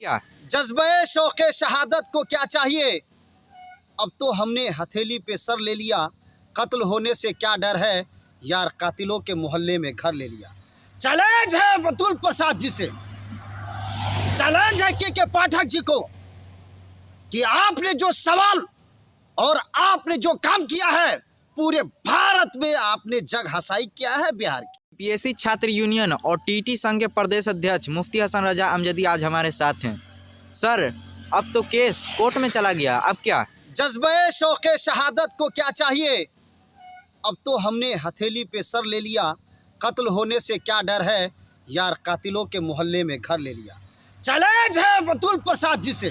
क्या जज्बे शौक़े शहादत को क्या चाहिए। अब तो हमने हथेली पे सर ले लिया, कत्ल होने से क्या डर है, यार कातिलों के मोहल्ले में घर ले लिया। चैलेंज है बतुल प्रसाद जी से, चैलेंज है के पाठक जी को कि आपने जो सवाल और आपने जो काम किया है पूरे भारत में आपने जग हसाई किया है बिहार की। पीएससी छात्र यूनियन और टीटी संघ के प्रदेश अध्यक्ष मुफ्ती हसन रजा अमजदी आज हमारे साथ हैं। सर, अब तो केस कोर्ट में चला गया, अब क्या? जज्बे शौक़े शहादत को क्या चाहिए। अब तो हमने हथेली पे सर ले लिया, कत्ल होने से क्या डर है, यार कातिलों के मोहल्ले में घर ले लिया। चैलेंज है बतुल प्रसाद जी से,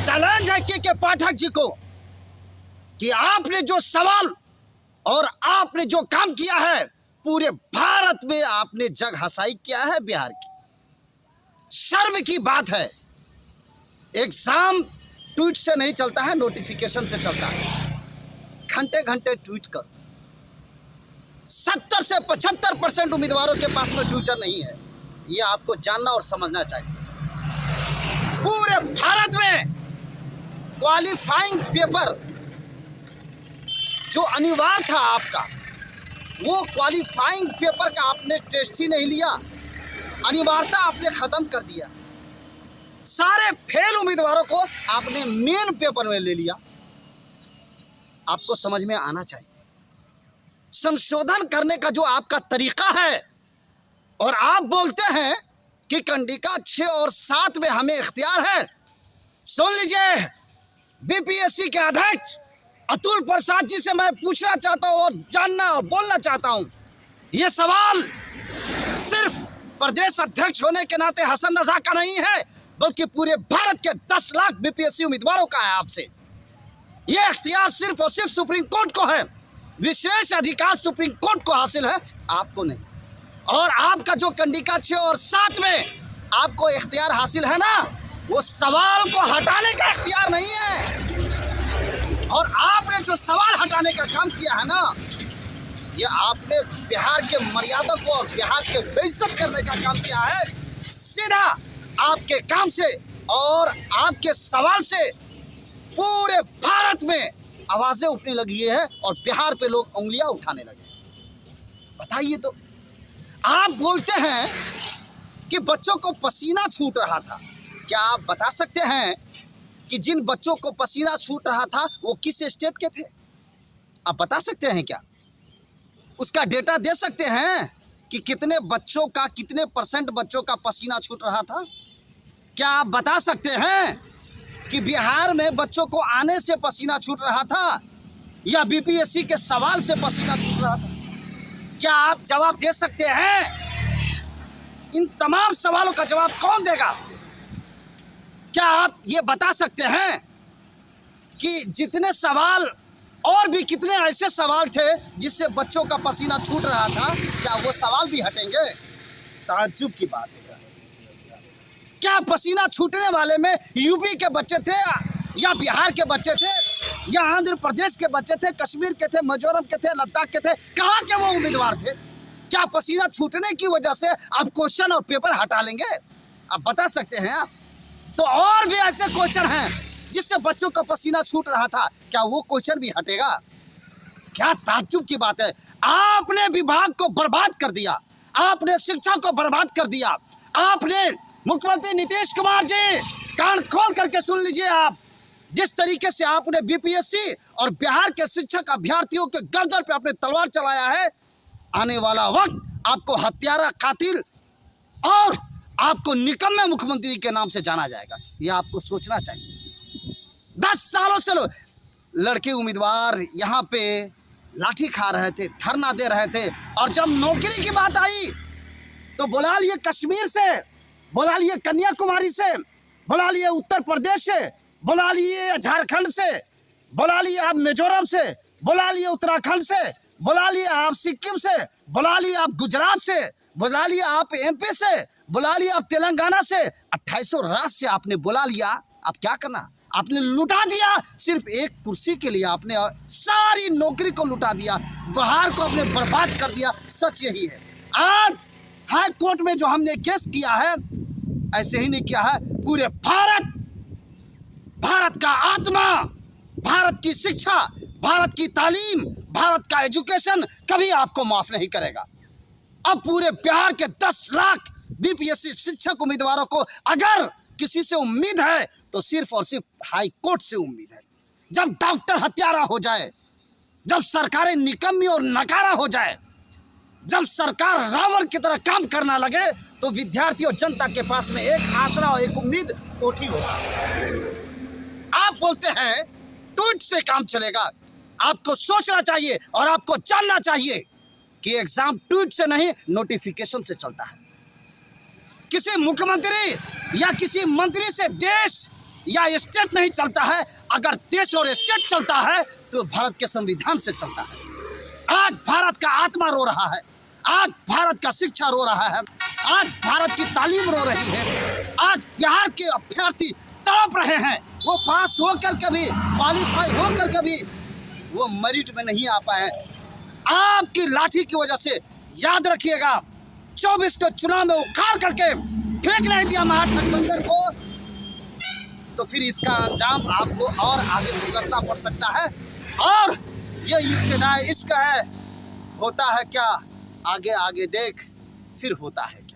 चैलेंज है के पाठक जी को कि आपने जो सवाल और आपने जो काम किया है पूरे भारत में आपने जग हसाई किया है बिहार की। शर्म की बात है, एग्जाम ट्वीट से नहीं चलता है, नोटिफिकेशन से चलता है। घंटे घंटे ट्वीट कर 70 से 75% उम्मीदवारों के पास में ट्विटर नहीं है, ये आपको जानना और समझना चाहिए। पूरे भारत में क्वालिफाइंग पेपर जो अनिवार्य था आपका, वो क्वालिफाइंग पेपर का आपने टेस्ट ही नहीं लिया, अनिवार्यता आपने खत्म कर दिया। सारे फेल उम्मीदवारों को आपने मेन पेपर में ले लिया। आपको समझ में आना चाहिए, संशोधन करने का जो आपका तरीका है, और आप बोलते हैं कि कंडिका 6 और 7 में हमें इख्तियार है। सुन लीजिए, बीपीएससी के अध्यक्ष अतुल प्रसाद जी से मैं पूछना चाहता हूं और जानना और बोलना चाहता हूं, ये सवाल सिर्फ प्रदेश अध्यक्ष होने के नाते हसन रजा का नहीं है, बल्कि पूरे भारत के 10 लाख बीपीएससी उम्मीदवारों का है आपसे। ये इख्तियार सिर्फ और सिर्फ सुप्रीम कोर्ट को है, विशेष अधिकार सुप्रीम कोर्ट को हासिल है, आपको नहीं। और आपका जो कंडिका 6 और 7 में आपको इख्तियार हासिल है ना, वो सवाल को हटाने का इख्तियार नहीं है। और आपने जो सवाल हटाने का काम किया है ना, ये आपने बिहार के मर्यादा को और बिहार के बेइज्जत करने का काम किया है। सीधा आपके काम से और आपके सवाल से पूरे भारत में आवाजें उठने लगी है और बिहार पे लोग उंगलियां उठाने लगे। बताइए तो, आप बोलते हैं कि बच्चों को पसीना छूट रहा था, क्या आप बता सकते हैं कि जिन बच्चों को पसीना छूट रहा था वो किस स्टेट के थे? आप बता सकते हैं क्या? उसका डेटा दे सकते हैं कि कितने बच्चों का, कितने % बच्चों का पसीना छूट रहा था? क्या आप बता सकते हैं कि बिहार में बच्चों को आने से पसीना छूट रहा था या बीपीएससी के सवाल से पसीना छूट रहा था? क्या आप जवाब दे सकते हैं? इन तमाम सवालों का जवाब कौन देगा? क्या आप ये बता सकते हैं कि जितने सवाल और भी कितने ऐसे सवाल थे जिससे बच्चों का पसीना छूट रहा था, क्या वो सवाल भी हटेंगे? ताज्जुब की बात है। क्या पसीना छूटने वाले में यूपी के बच्चे थे या बिहार के बच्चे थे या आंध्र प्रदेश के बच्चे थे, कश्मीर के थे, मिजोरम के थे, लद्दाख के थे? कहाँ के वो उम्मीदवार थे? क्या पसीना छूटने की वजह से आप क्वेश्चन और पेपर हटा लेंगे? आप बता सकते हैं आप? तो और भी ऐसे क्वेश्चन हैं जिससे बच्चों का पसीना छूट रहा था, क्या वो क्वेश्चन भी हटेगा? क्या ताज्जुब की बात है। आपने विभाग को बर्बाद कर दिया, आपने शिक्षा को बर्बाद कर दिया। आपने, मुख्यमंत्री नीतीश कुमार जी, कान खोल करके सुन लीजिए, आप जिस तरीके से आपने बीपीएससी और बिहार के शिक्षक अभ्यर्थियों के गर्दन पे अपने तलवार चलाया है, आने वाला वक्त आपको हत्यारा, कातिल और आपको निकम्मे मुख्यमंत्री के नाम से जाना जाएगा। ये आपको सोचना चाहिए। 10 सालों से लड़के उम्मीदवार यहाँ पे लाठी खा रहे थे, धरना दे रहे थे, और जब नौकरी की बात आई तो बुला लिए कश्मीर से, बुला लिए कन्याकुमारी से, बुला लिए उत्तर प्रदेश से, बुला लिए झारखंड से, बुला लिए आप मिजोरम से, बुला लिए उत्तराखंड से, बुला लिए आप सिक्किम से, बुला लिए आप गुजरात से, बुला लिए आप एमपी से, बुला लिया आप तेलंगाना से, 2800 राज्य से आपने बुला लिया। आप क्या करना? आपने लुटा दिया। सिर्फ एक कुर्सी के लिए आपने सारी नौकरी को लुटा दिया, बिहार को आपने बर्बाद कर दिया। सच यही है। आज हाई कोर्ट में जो हमने केस किया है, ऐसे ही नहीं किया है, पूरे भारत, भारत का आत्मा, भारत की शिक्षा, भारत की तालीम, भारत का एजुकेशन कभी आपको माफ नहीं करेगा। अब पूरे बिहार के 10 लाख बीपीएससी शिक्षक उम्मीदवारों को अगर किसी से उम्मीद है तो सिर्फ और सिर्फ हाई कोर्ट से उम्मीद है। जब डॉक्टर हत्यारा हो जाए, जब सरकारें निकम्मी और नकारा हो जाए, जब सरकार रावण की तरह काम करना लगे, तो विद्यार्थी और जनता के पास में एक आसरा और एक उम्मीद कोठी होगा। आप बोलते हैं ट्वीट से काम चलेगा। आपको सोचना चाहिए और आपको जानना चाहिए कि एग्जाम ट्वीट से नहीं, नोटिफिकेशन से चलता है। किसी मुख्यमंत्री या किसी मंत्री से देश या स्टेट नहीं चलता है। अगर देश और स्टेट चलता है तो भारत के संविधान से चलता है। आज भारत का आत्मा रो रहा है, आज भारत का शिक्षा रो रहा है, आज भारत की तालीम रो रही है, आज बिहार के अभ्यर्थी तड़प रहे हैं। वो पास होकर कभी, क्वालिफाई होकर कभी वो मेरिट में नहीं आ पाए। आपकी लाठी की वजह से याद रखिएगा, 24 को चुनाव में उखाड़ करके फेंक नहीं दिया महागठबंधन को, तो फिर इसका अंजाम आपको और आगे भुगतना पड़ सकता है। और ये इब्तिदाई इश्क है, होता है क्या आगे आगे देख, फिर होता है।